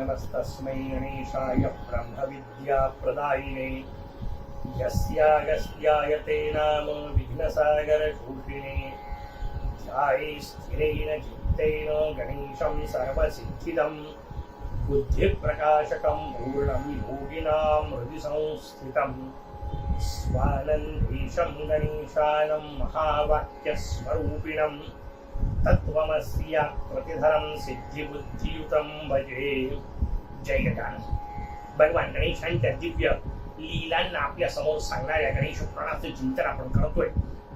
नमस्तस्मै गणेशाय ब्रह्मविद्याप्रदायिने यस्यायते नाम विघ्नसागरशूषिणे ध्याये स्थिरेण चित्तेन गणेशं सर्वसिद्धिदं बुद्धिप्रकाशकं पूर्णं योगिनां हृदि संस्थितं स्वानन्देशं गणेशानं महावाक्यस्वरूपिणं तत्त्वमस्य प्रतिधरं सिद्धिबुद्धियुतं भजे. जय गजानन. भगवान गणेशांच्या दिव्य लीलांना आपल्या समोर सांगणाऱ्या गणेश पुराणाचे चिंतन आपण करतोय.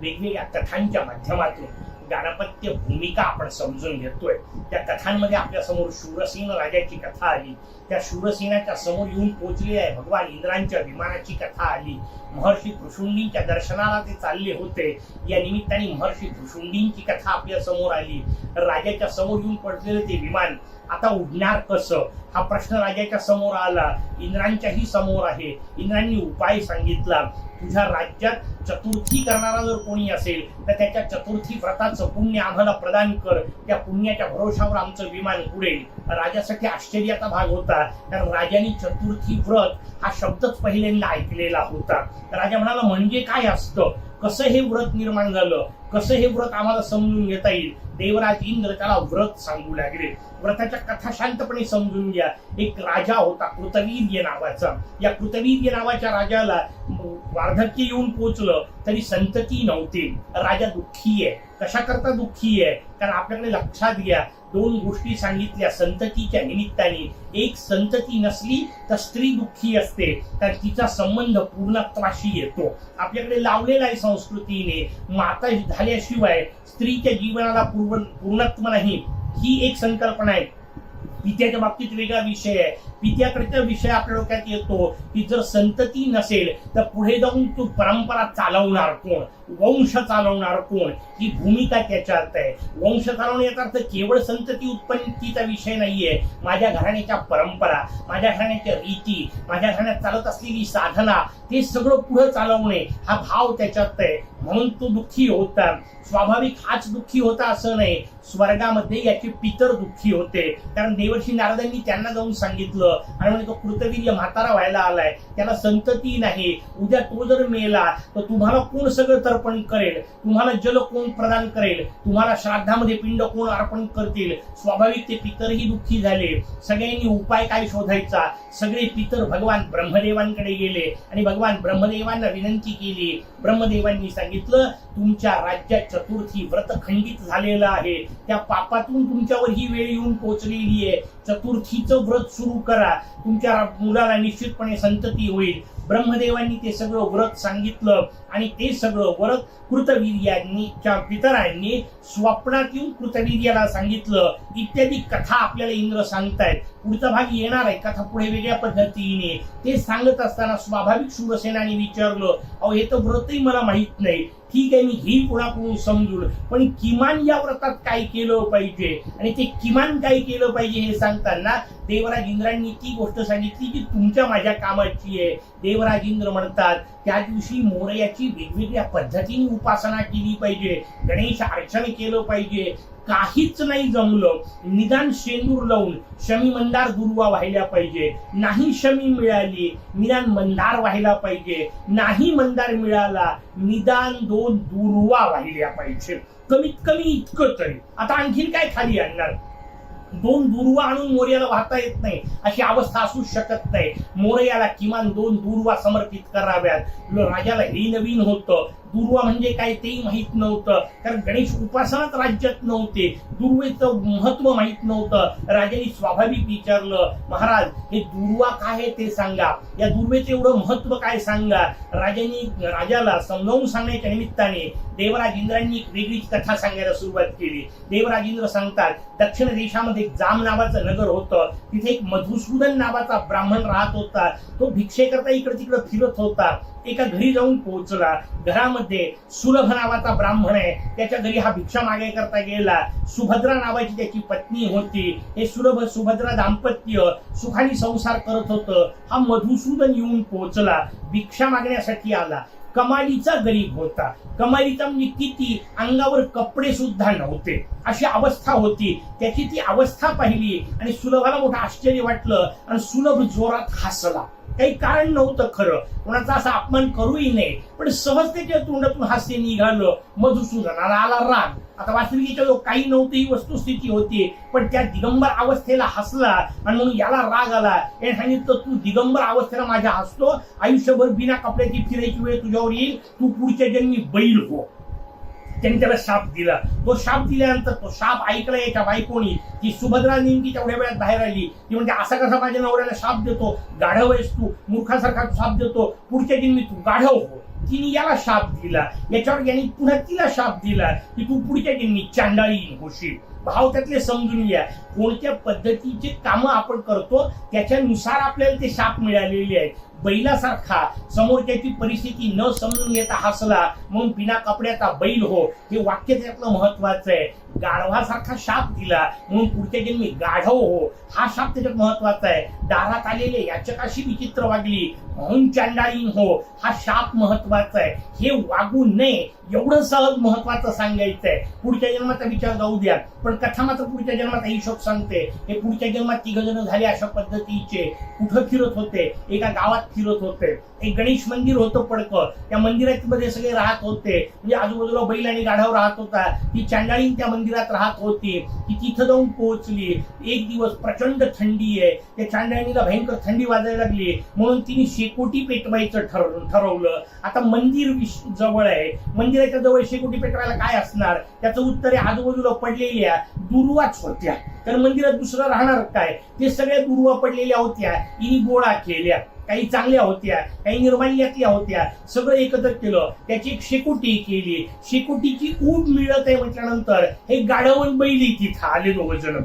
वेगवेगळ्या कथांच्या माध्यमातून गाणपत्य भूमिका आपण समजून घेतोय. त्या कथांमध्ये आपल्या समोर शूरसेन राजाची कथा आली. त्या शूरसेनाच्या समोर येऊन पोहोचलेले आहे भगवान इंद्रांच्या विमानाची कथा आली. महर्षी भृशुंडींच्या दर्शनाला ते चालले होते. या निमित्ताने महर्षी भृशुंडींची कथा आपल्या समोर आली. राजाच्या समोर येऊन पडलेलं ते विमान आता उडणार कसं हा प्रश्न राजाच्या समोर आला. इंद्रांच्याही समोर आहे. इंद्रांनी उपाय सांगितला. तुझ्या राज्यात चतुर्थी करणारा जर कोणी असेल तर त्याच्या चतुर्थी व्रताचं पुण्य आम्हाला प्रदान कर. त्या पुण्याच्या भरोशावर आमचं विमान उडेल. राजासाठी आश्चर्याचा भाग होता, कारण राजाने चतुर्थी व्रत हा शब्दच पहिल्यांदा ऐकलेला होता. राजा म्हणाला, म्हणजे काय असतं, कसं हे व्रत निर्माण झालं, कसं हे व्रत आम्हाला समजून घेता येईल. देवराज इंद्र त्याला व्रत सांगू लागले. व्रताच्या कथा शांतपणे समजून घ्या. एक राजा होता कृतवीर्य नावाचा. या कृतवीर्य नावाच्या राजाला वार्धक्य येऊन पोहोचलं तरी संतती नव्हती. राजा दुःखी आहे. कशा करता दुःखी आहे, कारण आपल्याकडे लक्षात घ्या दोन गोष्टी सांगितल्या संततीच्या निमित्ताने. एक, संतती नसली तर स्त्री दुःखी असते, तर तिचा संबंध पूर्णत्वाशी येतो. आपल्याकडे लावलेला आहे संस्कृतीने, माता झाल्याशिवाय स्त्रीच्या जीवनाला पूर्णत्व नाही, ही एक संकल्पना आहे. पित्याच्या बाबतीत वेगळा विषय आहे. पित्याकडचा विषय आपल्या डोक्यात येतो की जर संतती नसेल तर पुढे जाऊन तो परंपरा चालवणार कोण, वंश चालवणार कोण, ही भूमिका त्याच्यात आहे. वंश चालवण्याचा अर्थ केवळ संतती उत्पत्तीचा विषय नाहीये. माझ्या घराण्याच्या परंपरा, माझ्या घराण्याच्या रीती, माझ्या घराण्यात चालत असलेली साधना, ते सगळं पुढे चालवणे हा भाव त्याच्यात आहे. म्हणून तो दुःखी होता. स्वाभाविक हाच दुःखी होता असं नाही. स्वर्गामध्ये याचे पितर दुःखी होते, कारण देवर्षी नारदांनी त्यांना जाऊन सांगितलं आणि म्हणजे तो कृतवीर्य म्हातारा व्हायला आलाय, त्याला संतती नाही. उद्या तो जर मेला तर तुम्हाला कोण सगळं तर्पण करेल, तुम्हाला जल कोण प्रदान करेल, तुम्हाला श्राद्धामध्ये पिंड कोण अर्पण करतील. स्वाभाविक ते पितरही दुःखी झाले. सगळ्यांनी उपाय काय शोधायचा. सगळे पितर भगवान ब्रह्मदेवांकडे गेले आणि भगवान ब्रह्मदेवांना विनंती केली. ब्रह्मदेवांनी सांगितलं, तुमच्या राज्यात चतुर्थी व्रत खंडित झालेलं आहे. त्या पापातून तुमच्यावर ही वेळ येऊन पोहोचलेली आहे. चतुर्थीचं व्रत सुरू करा, तुमच्या मुलाला निश्चितपणे संतती होईल. ब्रह्मदेवांनी ते सगळं व्रत सांगितलं आणि ते सगळं व्रत कृतवीर्यांनी पितरांनी स्वप्नात येऊन कृतवीर्याला सांगितलं. इत्यादी कथा आपल्याला इंद्र सांगतायत. पुढचा भाग येणार आहे, कथा पुढे वेगळ्या पद्धतीने. ते सांगत असताना स्वाभाविक शूरसेनाने विचारलं, अहो हे तर व्रतही मला माहित नाही. ठीक आहे, मी घेईल कोणाकडून समजून, पण किमान या व्रतात काय केलं पाहिजे आणि ते किमान काय केलं पाहिजे हे सांगताना देवराज इंद्रांनी ती गोष्ट सांगितली की तुमच्या माझ्या कामाची आहे. देवराज इंद्र म्हणतात, त्या दिवशी मोरयाची वेगवेगळ्या पद्धतीने उपासना केली पाहिजे, गणेश अर्चन केलं पाहिजे. काहीच नाही जमलं, निदान शेंदूर लावून शमी मंदार दुर्वा व्हायला पाहिजे. नाही शमी मिळाली, निदान मंदार व्हायला पाहिजे. नाही मंदार मिळाला, निदान 2 दुर्वा व्हायला पाहिजे. कमीत कमी इतकं तरी. आता आणखीन काय खाली आणणार. 2 दुर्वा आणून मोरयाला वाहता येत नाही अशी अवस्था असू शकत नाही. मोरयाला किमान 2 दुर्वा समर्पित कराव्यात. राजाला हे नवीन होतं. दुर्वा म्हणजे काय तेही माहित नव्हतं, कारण गणेश उपासनाच राज्यात नव्हते. दुर्वेचं महत्व माहित नव्हतं. राजाने स्वाभाविक विचारलं, महाराज हे दुर्वा काय आहे ते सांगा, या दुर्वेचं एवढं महत्व काय सांगा. राजाला समजावून सांगण्याच्या निमित्ताने देवराज इंद्रांनी एक वेगळीच कथा सांगायला सुरुवात केली. देवराज इंद्र सांगतात, दक्षिण देशामध्ये जाम नावाचं नगर होतं. तिथे एक मधुसूदन नावाचा ब्राह्मण राहत होता. तो भिक्षेकरता इकडे तिकडे फिरत होता. एका घरी जाऊन पोहोचला. घरामध्ये सुलभ नावाचा ब्राह्मण आहे. त्याच्या घरी हा भिक्षा मागायकरता गेला. सुभद्रा नावाची त्याची पत्नी होती. हे सुभद्रा दाम्पत्य सुखाने संसार करत होतं. हा मधुसूदन येऊन पोहोचला, भिक्षा मागण्यासाठी आला. कमालीचा गरीब होता. कमालीचा म्हणजे किती, अंगावर कपडे सुद्धा नव्हते अशी अवस्था होती. त्याची ती अवस्था पाहिली आणि सुलभाला मोठं आश्चर्य वाटलं आणि सुलभ जोरात हसला. काही कारण नव्हतं खरं, कोणाचा असा अपमान करूही नये, पण सहज त्याच्या तोंडातून हास्य निघालं. मधुसूदनाला आला राग. आता वास्तविक काही नव्हतं ही वस्तुस्थिती होती, पण त्या दिगंबर अवस्थेला हसला आणि म्हणून याला राग आला. याने सांगितलं, तू दिगंबर अवस्थेला माझ्या हसतो, आयुष्यभर बिना कपड्याची फिरायची वेळ तुझ्यावर येईल, तू पुढच्या जन्मी बैल हो. त्यांनी त्याला शाप दिला. तो शाप दिल्यानंतर तो शाप ऐकला याच्या बायकोनी. ती सुभद्रा नेमकी तेवढ्या वेळात बाहेर आली. ती म्हणजे असा कसा माझ्या नवऱ्याला शाप देतो, गाढव आहेस तू, मूर्खासारखा शाप देतो, पुढच्या जन्मी तू गाढव हो. तिने याला शाप दिला. याच्यावर यांनी पुन्हा तिला शाप दिला की तू पुढच्या जन्मी चांडाळी होशील. भाव त्यातले समजून घ्या. कोणत्या पद्धतीचे कामं आपण करतो त्याच्यानुसार आपल्याला ते शाप मिळालेले आहेत. बैलासारखा समोरच्याची परिस्थिती न समजून घेता हसला म्हणून बिना कपड्याचा बैल हो, हे वाक्य त्यातलं महत्वाचं आहे. गाढवासारखा शाप दिला म्हणून पुढच्या जन्मी गाढव हो, हा शाप त्याच्यात महत्वाचा आहे. दारात आलेले याचकाशी विचित्र वागली म्हणून चांडाळीन हो, हा शाप महत्वाचा आहे. हे वागू नये एवढं सहज महत्वाचं सांगायचं आहे. पुढच्या जन्माचा विचार जाऊ द्या, पण कथा मात्र पुढच्या जन्माचा हिशोब सांगते. हे पुढच्या जन्मात 3 जण झाले अशा पद्धतीचे. कुठं फिरत होते, एका गावात फिरत होते. एक गणेश मंदिर होतं पडकं, त्या मंदिरामध्ये सगळे राहत होते. म्हणजे आजूबाजूला बैल आणि गाढव राहत होता. ती चांडाळीन त्या मंदिरात राहत होती. ती तिथं जाऊन पोहोचली. एक दिवस प्रचंड थंडी आहे. त्या चांडाळीला भयंकर थंडी वाजायला लागली म्हणून तिने शेकोटी पेटवायचं ठरवलं. आता मंदिर जवळ आहे, मंदिराच्या जवळ शेकोटी पेटवायला काय असणार, त्याचं उत्तर आहे आजूबाजूला पडलेल्या दुर्वाच होत्या. तर मंदिरात दुसरं राहणार काय, ते सगळ्या दुर्वा पडलेल्या होत्या. हिने गोळा केल्या. काही चांगल्या होत्या, काही निर्माल्यातल्या होत्या, सगळं एकत्र केलं. त्याची एक शेकोटी केली. शेकोटीची ऊब मिळत आहे म्हटल्यानंतर हे गाढवण बैल तिथं आले 2 जण.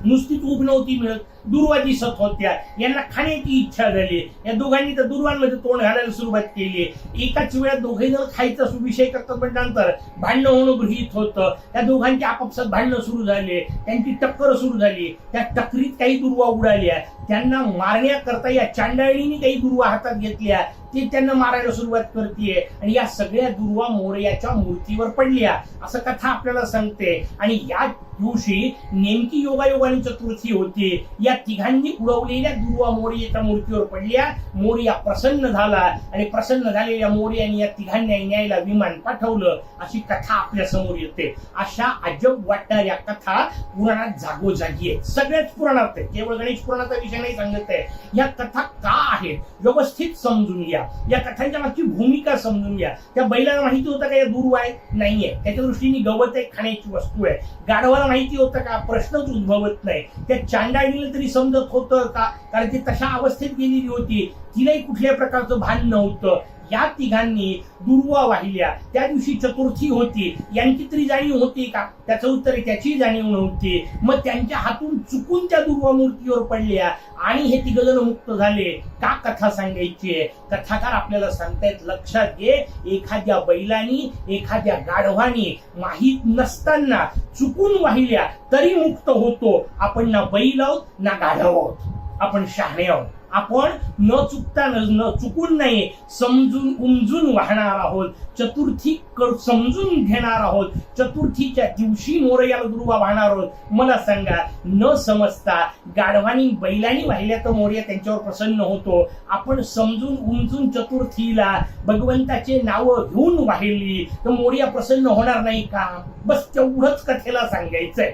नुसतीच ऊब नव्हती मिळत, दुर्वा दिसत होत्या. यांना खाण्याची इच्छा झाली. या दोघांनी तर दुर्वांमध्ये तोंड घालायला सुरुवात केली. एकाच वेळात दोघे जण खायचा विषय करतात म्हटल्यानंतर भांडणं होणं गृहीत होतं. त्या दोघांची आपापसात भांडणं सुरू झाले. त्यांची टक्कर सुरू झाली. त्या टक्करीत काही दुर्वा उडाल्या. त्यांना मारण्याकरता या चांडाळीने काही दुर्वा हातात घेतल्या. ते त्यांना मारायला सुरुवात करते आणि या सगळ्या दुर्वा मोरयाच्या मूर्तीवर पडल्या असं कथा आपल्याला सांगते. आणि या दिवशी नेमकी योगायोगाने चतुर्थी होती. या तिघांनी उडवलेल्या दुर्वा मोरयाच्या मूर्तीवर पडल्या. मोरया प्रसन्न झाला आणि प्रसन्न झालेल्या मोरयाने या तिघांना न्यायला विमान पाठवलं. अशी कथा आपल्या समोर येते. अशा अजब वाटणाऱ्या कथा पुराणात जागोजागी आहेत. सगळ्याच पुराणात आहेत, केवळ गणेश पुराणाचा विषय नाही सांगत आहे. या कथा का आहेत व्यवस्थित समजून घ्या. या कथांच्या मागची भूमिका समजून घ्या. त्या बैलाला माहिती होतं का या दुर्वा आहे, नाहीये. त्याच्या दृष्टीने गवत आहे, खाण्याची वस्तू आहे. गाढवाला माहिती होतं का, प्रश्नच उद्भवत नाही. त्या चांडाळीला तरी समजत होतं का, कारण ती तशा अवस्थेत गेलेली होती. तिलाही कुठल्या प्रकारचं भान नव्हतं. या तिघांनी दुर्वा वाहिल्या. त्या दिवशी चतुर्थी होती. यांची तरी जाणीव होती का, त्याचं उत्तर आहे त्याची जाणीव नव्हती. मग त्यांच्या हातून चुकून त्या दुर्वा मूर्तीवर पडल्या आणि हे 3 जण मुक्त झाले. का कथा सांगायची आहे, कथाकार आपल्याला सांगतायत, लक्षात घे. एखाद्या बैलानी, एखाद्या गाढवानी माहीत नसताना चुकून वाहिल्या तरी मुक्त होतो. आपण ना बैल आहोत ना गाढव आहोत, आपण शहाणे आहोत. आपण न चुकता न चुकून नाही, समजून उमजून वाहणार आहोत. चतुर्थी समजून घेणार आहोत. चतुर्थीच्या दिवशी मोरयाला दुर्वा वाहणार आहोत. मला सांगा, न समजता गाढवानी बैलांनी वाहिल्या तर मोरया त्यांच्यावर प्रसन्न होतो. आपण समजून उमजून चतुर्थीला भगवंताचे नाव घेऊन वाहिली तर मोरया प्रसन्न होणार नाही का? बस तेवढंच कथेला सांगायचंय.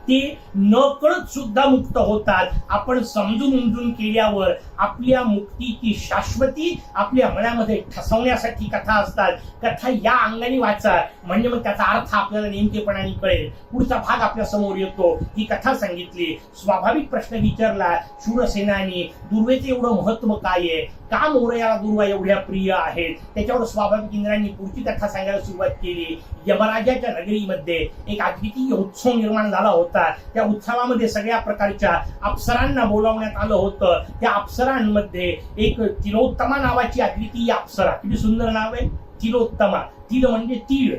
ते नकळत सुद्धा मुक्त होतात. आपण समजून उमजून केल्यावर आपल्या मुक्तीची शाश्वती आपल्या मनामध्ये ठसवण्यासाठी कथा असतात. कथा या अंगाने वाचा, म्हणजे मग त्याचा अर्थ आपल्याला नेमकेपणाने कळेल. पुढचा भाग आपल्या समोर येतो. ही कथा सांगितली, स्वाभाविक प्रश्न विचारला शूरसेनानी, दुर्वेचे एवढं महत्व काय आहे, का मोरयाला दुर्वा एवढ्या प्रिय आहेत. त्याच्यावर स्वाभाविक इंद्रांनी पुढची कथा सांगायला सुरुवात केली. यमराजाच्या नगरीमध्ये एक अद्वितीय उत्सव निर्माण झाला होता. त्या उत्सवामध्ये सगळ्या प्रकारच्या अप्सरांना बोलावण्यात आलं होतं. त्या अप्सरांमध्ये एक तिलोत्तमा नावाची अद्वितीय अप्सरा, किती सुंदर नाव आहे, तिलोत्तमा. तिळ म्हणजे तीळ,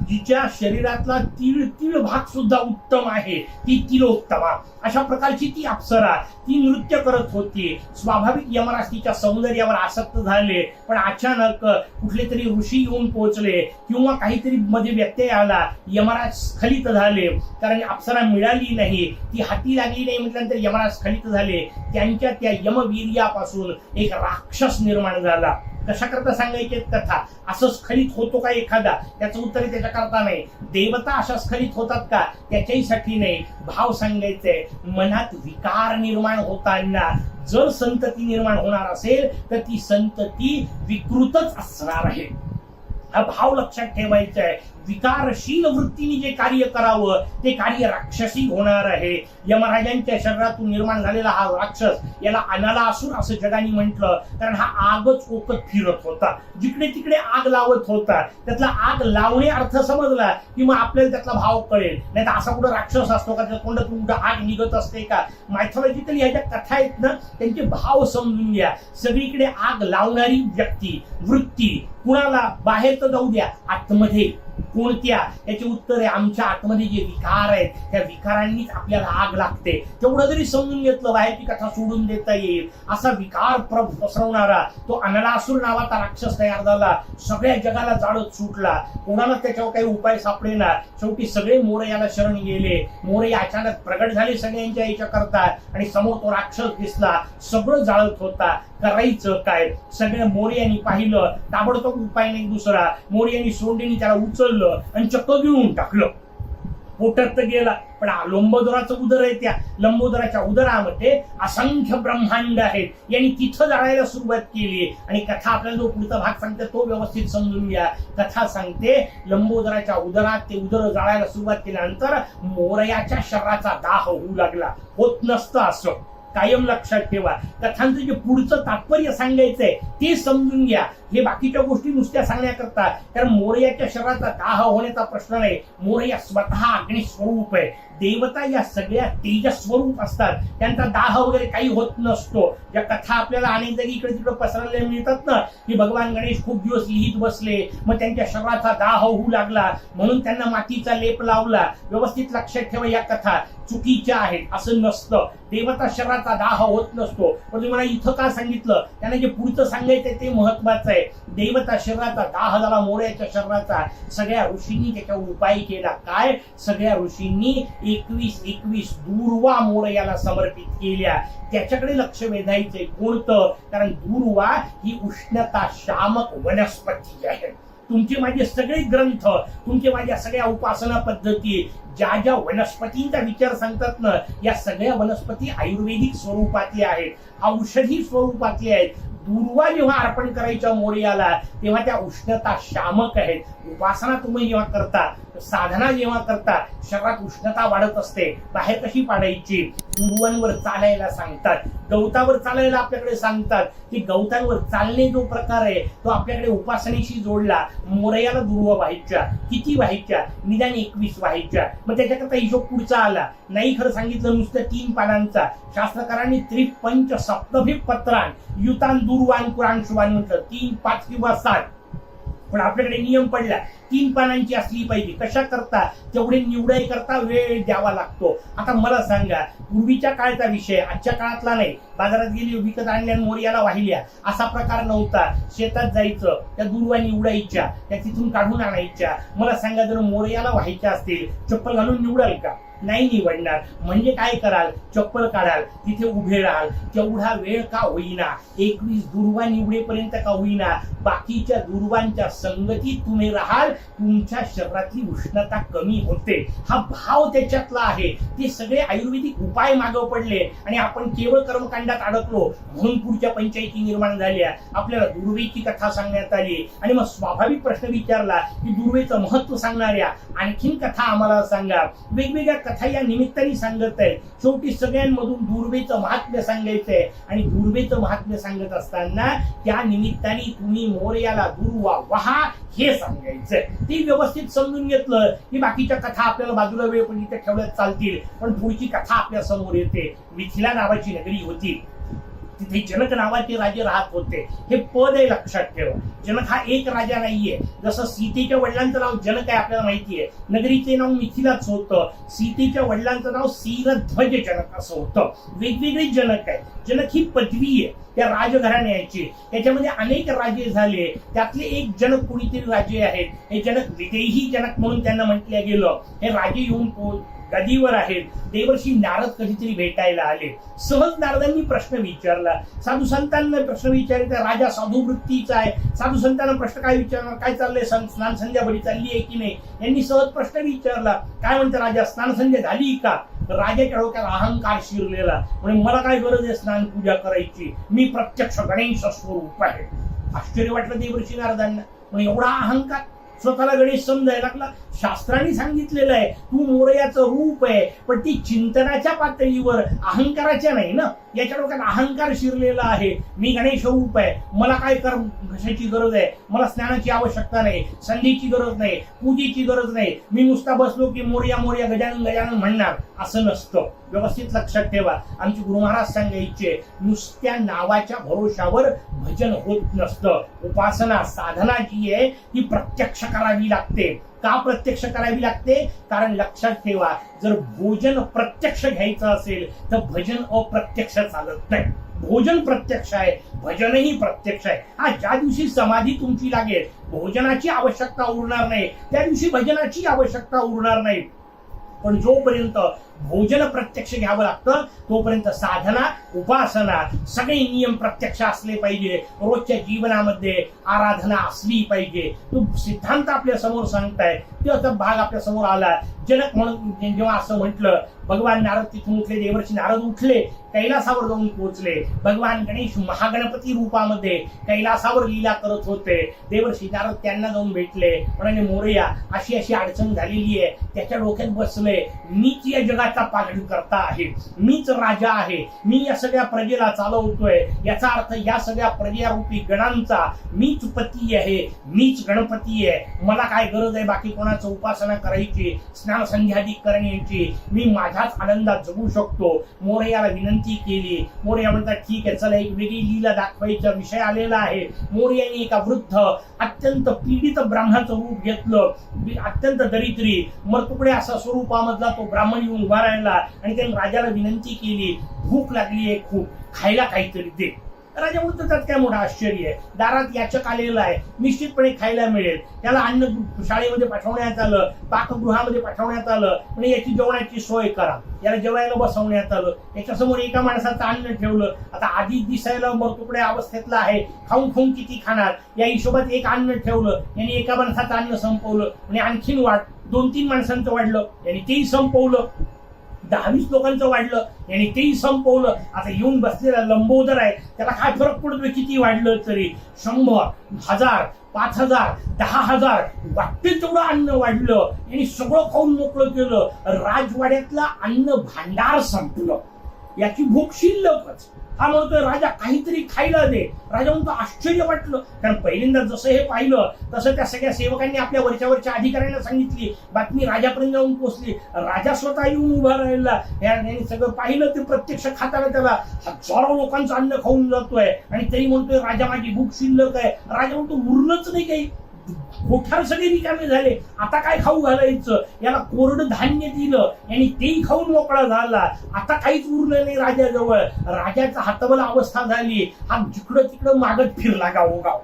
जिच्या शरीरातला तीळ भाग सुद्धा उत्तम आहे, ती तिलोत्तमा. अशा प्रकारची ती अप्सरा, ती नृत्य करत होती. स्वाभाविक यमराज तिच्या सौंदर्यावर आसक्त झाले, पण अचानक कुठले तरी ऋषी येऊन पोहोचले किंवा काहीतरी मध्ये व्यत्यय आला, यमराज स्खलित झाले. कारण अप्सरा मिळाली नाही, ती हाती लागली नाही, म्हटल्यानंतर यमराज स्खलित झाले. त्यांच्या त्या यमवीर्यापासून एक राक्षस निर्माण झाला. कशा करता सांगायची कथा? असं स्खलित होतो का एखादा? त्याचं उत्तर त्याच्या करता नाही. देवता अशा स्खलित होतात का? त्याच्याही नाही. भाव सांगायचंय, मनात विकार निर्माण होताना जर संतती निर्माण होणार असेल तर ती संतती विकृतच असणार आहे. हा भाव लक्षात ठेवायचा आहे. विकारशील वृत्तीने जे कार्य करावं ते कार्य राक्षसी होणार आहे. यमराजांच्या शरीरातून निर्माण झालेला हा राक्षस, याला अनालासूर असं जगाने म्हटलं, कारण हा आगच ओकत फिरत होता, जिकडे तिकडे आग लावत होता. त्यातला आग लावणे अर्थ समजला की मग आपल्याला त्यातला भाव कळेल. नाही तर असा कुठं राक्षस असतो का त्याच्या तोंडातून कुठं आग निघत असते का? मायथॉलॉजिकली ह्या ज्या कथा आहेत ना, त्यांचे भाव समजून घ्या. सगळीकडे आग लावणारी व्यक्ती, वृत्ती कुणाला? बाहेर तर जाऊ द्या, आतमध्ये कोणत्या? त्याचे उत्तर आहे, आमच्या आतमध्ये जे विकार आहेत त्या विकारांनीच आपल्याला आग लागते. तेवढं जरी समजून घेतलं, बाहेरची कथा सोडून देता येईल. असा विकार पसरवणारा तो अनलासूर नावाचा राक्षस तयार झाला. सगळ्या जगाला जाळत सुटला. कोणाला त्याच्यावर काही उपाय सापडेना. शेवटी सगळे मोरयाला शरण गेले. मोरया अचानक प्रगट झाले सगळ्यांच्या याच्या करता, आणि समोर तो राक्षस दिसला. सगळं जाळत होता. करायचं काय? सगळ्या मोरयांनी पाहिलं. ताबडतोब उपाय नाही दुसरा. मोरयांनी सोंडेनी त्याला उचललं आणि चक्क गिळून टाकलं. पोटात तर गेला, पण लंबोदराचं उदर आहे, त्या लंबोदराच्या उदरामध्ये असंख्य ब्रह्मांड आहेत. यांनी तिथं जाळायला सुरुवात केली. आणि कथा आपल्याला जो पुढचा भाग सांगते तो व्यवस्थित समजून घ्या. कथा सांगते, लंबोदराच्या उदरात ते उदर जाळायला सुरुवात केल्यानंतर मोरयाच्या शरीराचा दाह होऊ लागला. होत नसतं असं, कायम लक्षात ठेवा. कथांचं जे पुढचं तात्पर्य सांगायचंय ते समजून घ्या. हे बाकीच्या गोष्टी नुसत्या सांगण्याकरता, कारण मोरयाच्या शरीराचा दाह होण्याचा प्रश्न नाही. मोरया स्वतः अग्नि स्वरूप आहे. देवता या सगळ्या तेजस स्वरूप असतात, त्यांचा दाह वगैरे काही होत नसतो. या कथा आपल्याला अनेक जागी इकडे तिकडे पसरलेल्या मिळतात ना, की भगवान गणेश खूप दिवस लिहित बसले, मग त्यांच्या शरीराचा दाह होऊ लागला, म्हणून त्यांना मातीचा लेप लावला. व्यवस्थित लक्षात ठेवा, या कथा चुकीच्या आहेत, असं नसतं. देवता शरीराचा दाह होत नसतो. पण तुम्ही मला इथं का सांगितलं? त्यांना जे पुढचं सांगायचंय ते महत्वाचं आहे. देवता शरीराचा दाह झाला, मोरयाच्या शरीराचा. सगळ्या ऋषींनी त्याच्यावर उपाय केला. काय? सगळ्या ऋषींनी 21 दूर्वा मोरयाला समर्पित केल्या. त्याच्याकडे लक्ष वेधायचंय. कोणतं? कारण दूर्वा ही उष्णता शामक वनस्पती आहे. तुमचे माझे सगळे ग्रंथ, तुमचे माझ्या सगळ्या उपासना पद्धती, ज्या ज्या वनस्पतींचा विचार सांगतात ना, या सगळ्या वनस्पती आयुर्वेदिक स्वरूपातल्या आहेत, औषधी स्वरूपातल्या आहेत. दूर्वा जेव्हा अर्पण करायच्या मोरयाला, तेव्हा त्या उष्णता शामक आहेत. उपासना तुम्ही जेव्हा करता, साधना जेव्हा करता, शरीरात उष्णता वाढत असते. बाहेर कशी पाडायची? दूर्वांवर चालायला सांगतात, गवतावर चालायला आपल्याकडे सांगतात. की गवतांवर चालणे जो प्रकार आहे तो आपल्याकडे उपासनेशी जोडला. मोरयाला दूर्वा व्हायच्या. किती व्हायच्या? निदान 21 व्हायच्या. मग त्याच्याकरता हिशोब पुढचा आला नाही. खरं सांगितलं नुसतं 3 पानांचा. शास्त्रकारांनी त्रिपंच सप्तभिक पत्रान युतान दूर्वान कुराण शुभान म्हटलं. 3, 5 किंवा 7. पण आपल्याकडे नियम पडला 3 पानांची असली पाहिजे. कशा करता? तेवढे निवडाई करता वेळ द्यावा लागतो. आता मला सांगा, पूर्वीच्या काळचा विषय, आजच्या काळातला नाही. बाजारात गेली, विकत आणल्या, मोरयाला वाहिल्या, असा प्रकार नव्हता. शेतात जायचं, त्या दूर्वा निवडायच्या, त्या तिथून काढून आणायच्या. मला सांगा, जर मोरयाला व्हायच्या असतील, चप्पल घालून निवडाल का? नाही निवडणार. म्हणजे काय कराल? चप्पल काढाल, तिथे उभे राहाल. तेवढा वेळ का होईना, 21 दूर्वा निवडेपर्यंत का होईना, बाकीच्या दूर्वांच्या संगतीत तुम्ही राहाल, तुमच्या शरीरातली उष्णता कमी होते. हा भाव त्याच्यातला आहे. ते सगळे आयुर्वेदिक उपाय मागं पडले आणि आपण केवळ कर्मकांडात अडकलो. म्हणून पुढच्या पंचायती निर्माण झाल्या. आपल्याला दुर्वेची कथा सांगण्यात आली आणि मग स्वाभाविक प्रश्न विचारला की दुर्वेचं महत्व सांगणाऱ्या आणखीन कथा आम्हाला सांगा. वेगवेगळ्या कथा या निमित्ताने सांगत आहे. शेवटी सगळ्यांमधून दुर्वेचं महात्म्य सांगायचंय आणि दुर्वेचं महात्म्य सांगत असताना त्या निमित्ताने तुम्ही मोरयाला दूर्वा वहा हे सांगायचंय. ती व्यवस्थित समजून घेतलं की बाकीच्या कथा आपल्याला बाजूला वेळ पण इथे ठेवल्यात चालतील. पण पुढची कथा आपल्या समोर येते. मिथिला नावाची नगरी होती. तिथे जनक नावाचे राजे राहत होते. हे पद आहे, लक्षात ठेवा. जनक हा एक राजा नाहीये. जसं सीतेच्या वडिलांचं नाव जनक आहे आपल्याला माहितीये, नगरीचे नाव मिथिलाच होतं. सीतेच्या वडिलांचं नाव सीरध्वज जनक असं होतं. वेगवेगळे जनक आहे. जनक ही पदवी आहे त्या राजघराण्याची. त्याच्यामध्ये अनेक राजे झाले, त्यातले एक जनक कोणीतरी राजे आहेत. हे जनक विदेही जनक म्हणून त्यांना म्हटलं गेलं. हे राजे येऊन गदीवर आहेत. देवर्षी नारद कधीतरी भेटायला आले. सहज नारदांनी प्रश्न विचारला. साधू संतांना प्रश्न विचारले. राजा साधू वृत्तीचा आहे. साधू संतांना प्रश्न काय विचारणार, काय चाललंय, स्नान संध्या बरी चालली आहे की नाही. यांनी सहज प्रश्न विचारला. काय म्हणते राजा, स्नान संध्या झाली का. राजाच्या डोक्यात अहंकार शिरलेला. म्हणजे मला काय गरज आहे स्नान पूजा करायची, मी प्रत्यक्ष गणेश स्वरूप आहे. आश्चर्य वाटलं देवर्षी नारदांना. म्हणजे एवढा अहंकार, स्वतःला गणेश समजायला लागला. शास्त्रांनी सांगितलेलं आहे तू मोरयाचं रूप आहे, पण ती चिंतनाच्या पातळीवर, अहंकाराच्या नाही ना. याच्या डोक्यात अहंकार शिरलेला आहे. मी गणेश रूप आहे, मला काय कशाची गरज आहे, मला स्नानाची आवश्यकता नाही, संधीची गरज नाही, पूजेची गरज नाही. मी नुसता बसलो की मोरया मोरया गजानन गजानन म्हणणार, असं नसतं. व्यवस्थित लक्षात ठेवा. आमचे गुरु महाराज सांगायचे, नुसत्या नावाच्या भरोशावर भजन होत नसतं. उपासना साधना जी आहे ती प्रत्यक्ष करावी लागते. का प्रत्यक्ष करावी लागते, कारण लक्षात ठेवा, जर भोजन प्रत्यक्ष घ्यायचं असेल तर भजन अप्रत्यक्ष चालत नाही. भोजन प्रत्यक्ष आहे, भजनही प्रत्यक्ष आहे. हा ज्या दिवशी समाधी तुमची लागेल, भोजनाची आवश्यकता उरणार नाही, त्या दिवशी भजनाची आवश्यकता उरणार नाही. पण जोपर्यंत भोजन प्रत्यक्ष घ्यावं लागतं तोपर्यंत साधना उपासना सगळे नियम प्रत्यक्ष असले पाहिजे. रोजच्या जीवनामध्ये आराधना असली पाहिजे. तो सिद्धांत आपल्या समोर सांगताय, तो भाग आपल्या समोर आला. जनक म्हणून जेव्हा असं म्हटलं, भगवान नारद तिथून उठले. देवर्षी नारद उठले, कैलासावर जाऊन पोहोचले. भगवान गणेश महागणपती रूपामध्ये कैलासावर लीला करत होते. देवर्षी नारद त्यांना जाऊन भेटले. म्हणाले, मोरया अशी अशी अडचण झालेली आहे. त्याच्या डोक्यात बसले, मीच या जगाचा पालन करता आहे, मीच राजा आहे, मी या सगळ्या प्रजेला चालवतोय. याचा अर्थ या सगळ्या प्रजारूपी गणांचा मीच पती आहे, मीच गणपती आहे. मला काय गरज आहे बाकी कोणाचं उपासना करायची, स्नान संध्यादी करण्याची. मी माझ्याच आनंदात जगू शकतो. मोरयाला विनंती केली. मोरया म्हणतात, ठीक आहे, चला एक वेगळी लीला दाखवायचा विषय आलेला आहे. मोरयाने एका वृद्ध अत्यंत पीडित ब्राह्मणाचं रूप घेतलं. अत्यंत दरिद्री मरतुकडे असा स्वरूपामधला तो ब्राह्मण येऊन उभा राहिला आणि त्याने राजाला विनंती केली, भूक लागली आहे खूप, खायला काहीतरी दे. राजा म्हणतो, त्यात काय मोठं आश्चर्य आहे, दारात याचक आलेला आहे, निश्चितपणे खायला मिळेल. त्याला अन्न शाळेमध्ये पाठवण्यात आलं, पाकगृहामध्ये पाठवण्यात आलं. म्हणजे याची जेवणाची सोय करा. याला जेवायला बसवण्यात आलं. याच्यासमोर एका माणसाचं अन्न ठेवलं. आता आधी दिसायला मरतुकड्या अवस्थेतला आहे, खाऊन खाऊन किती खाणार, या हिशोबात एक अन्न ठेवलं. यांनी एका माणसाचं अन्न संपवलं. आणि आणखीन 2-3 माणसांचं वाढलं, यांनी तेही संपवलं. 10-20 लोकांचं वाढलं, यांनी तेही संपवलं. आता येऊन बसलेला लंबोदर आहे, त्याला काय फरक पडतोय किती वाढलं तरी. 100, 1000, 5000, 10,000 वाटते तेवढं अन्न वाढलं. यांनी सगळं खाऊन मोकळं केलं. राजवाड्यातलं अन्न भांडार संपलं. याची भूक शिल्लकच. हा म्हणतोय, राजा काहीतरी खायला दे. राजा म्हणतो, आश्चर्य वाटलं, कारण पहिल्यांदा जसं हे पाहिलं तसं त्या सगळ्या सेवकांनी आपल्या वरच्या अधिकाऱ्यांना सांगितली. बातमी राजापर्यंत जाऊन पोहोचली. राजा स्वतः येऊन उभा राहिला. यांनी सगळं पाहिलं. ते प्रत्यक्ष खाताना त्याला हजारो लोकांचं अन्न खाऊन जातोय आणि तरी म्हणतोय, राजा माझी भूक शिल्लक आहे. राजा म्हणतो, उरलंच नाही काही, कोठार सगळे रिकामे झाले, आता काय खाऊ घालायचं. याला कोरडं धान्य दिलं, यांनी तेही खाऊन मोकळा झाला. आता काहीच उरलं नाही राजाजवळ. राजाचा हातावला अवस्था झाली. हा जिकडं तिकडं मागत फिरला गावोगाव.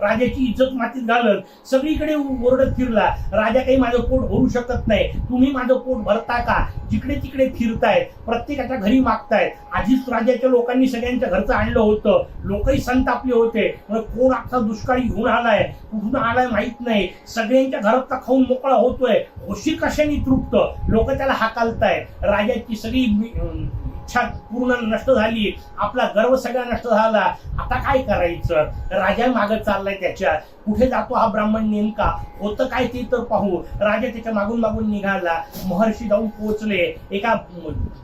राजाची इज्जत मातीत घालत सगळीकडे ओरडत फिरला. राजा काही माझं पोट भरू शकत नाही, तुम्ही माझं पोट भरता का. जिकडे तिकडे फिरतायत, प्रत्येकाच्या घरी मागतायत. आधीच राजाच्या लोकांनी सगळ्यांच्या घरचं आणलं होतं. लोकही संतापले होते. कोण अख्खा दुष्काळी घेऊन आलाय, कुठून आलाय माहित नाही. सगळ्यांच्या घरात खाऊन मोकळा होतोय. होशी कशाने तृप्त. लोक त्याला हाकालतायत. राजाची सगळी इच्छा पूर्ण नष्ट झाली. आपला गर्व सगळा नष्ट झाला. आता काय करायचं. राजा मागत चाललाय त्याच्या. कुठे जातो हा ब्राह्मण नेमका, होतं काय ते तर पाहू. राजा त्याच्या मागून मागून निघाला. महर्षी जाऊन पोहोचले. एका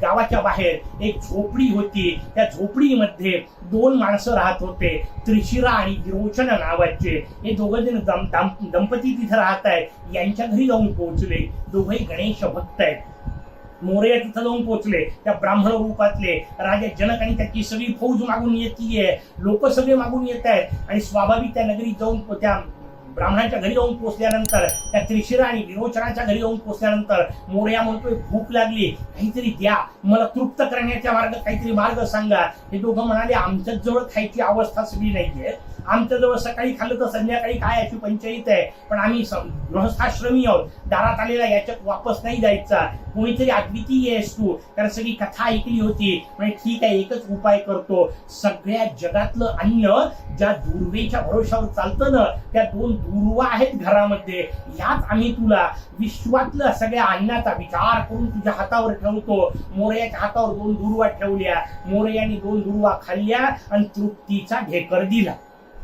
गावाच्या बाहेर एक झोपडी होती. त्या झोपडीमध्ये 2 माणसं राहत होते, त्रिशिरा आणि विरोचन नावाचे. हे दोघं दंपती तिथे राहत आहेत. यांच्या घरी जाऊन पोहोचले. दोघंही गणेश भक्त आहेत. मोरया तिथं जाऊन पोहोचले, त्या ब्राह्मण रूपातले राजा जनक आणि त्याची सगळी फौज मागून येतीये, लोक सगळे मागून येत आहेत आणि स्वाभाविक त्या नगरीत जाऊन त्या ब्राह्मणाच्या घरी जाऊन पोहोचल्यानंतर, त्या त्रिशिरा आणि विरोचनाच्या घरी जाऊन पोहोचल्यानंतर मोरया म्हणतोय भूक लागली, काहीतरी द्या, मला तृप्त करण्याचा काहीतरी मार्ग सांगा. हे दोघं म्हणाले आमच्याच जवळ खायची अवस्था सगळी नाहीये, आमच्याजवळ सकाळी खाल्लं तर संध्याकाळी काय याची पंचायत आहे, पण आम्ही गृहस्थाश्रमी आहोत, दारात आलेला याच्यात वापस नाही जायचा, कोणीतरी अद्वितीय आहेस तू, कारण सगळी कथा ऐकली होती. म्हणजे ठीक आहे, एकच उपाय करतो, सगळ्या जगातलं अन्न ज्या दुर्वेच्या भरोशावर चालतं ना, त्या 2 दुर्वा आहेत घरामध्ये, यात आम्ही तुला विश्वातलं सगळ्या अन्नाचा विचार करून तुझ्या हातावर ठेवतो. मोरयाच्या हातावर 2 दुर्वा ठेवल्या, मोरयाने 2 दुर्वा खाल्ल्या आणि तृप्तीचा ढेकर दिला.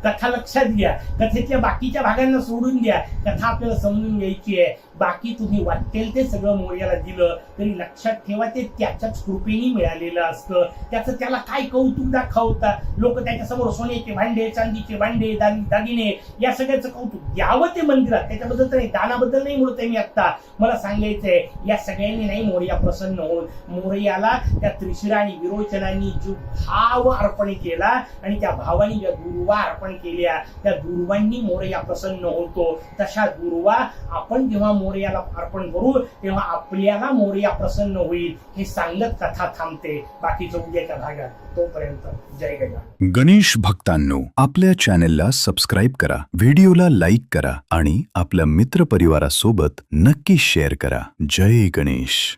कथा लक्षात घ्या, कथेतल्या बाकीच्या भागांना सोडून द्या, कथा आपल्याला समजून घ्यायची आहे. बाकी तुम्ही वाटेल ते सगळं मोरयाला दिलं तरी लक्षात ठेवा ते त्याच्याच कृपेने मिळालेलं असतं. त्याचं त्याला काय कौतुक दाखवता, लोक त्याच्यासमोर सोन्याचे भांडे, चांदीचे भांडे, दागिने या सगळ्याचं कौतुक द्यावं ते मंदिरात, त्याच्याबद्दल तर नाही, दानाबद्दल नाही म्हणतोय मी आता. मला सांगायचंय या सगळ्यांनी नाही मोरया प्रसन्न होऊन, मोरयाला त्या त्रिशिरा आणि विरोचनांनी जो भाव अर्पण केला आणि त्या भावाने ज्या दुर्वा अर्पण केल्या, त्या दुर्वांनी मोरया प्रसन्न होतो. तशा दुर्वा आपण जेव्हा मोरयाला अर्पण करू तेव्हा आपल्याला मोरया प्रसन्न होईल. हे सांगत कथा थांबते, बाकीचं उद्याच्या भागात. तोपर्यंत जय गजानन. गणेश भक्तांनो, आपल्या चॅनेलला सबस्क्राईब करा, व्हिडिओला लाईक करा आणि आपल्या मित्रपरिवारासोबत नक्की शेअर करा. जय गणेश.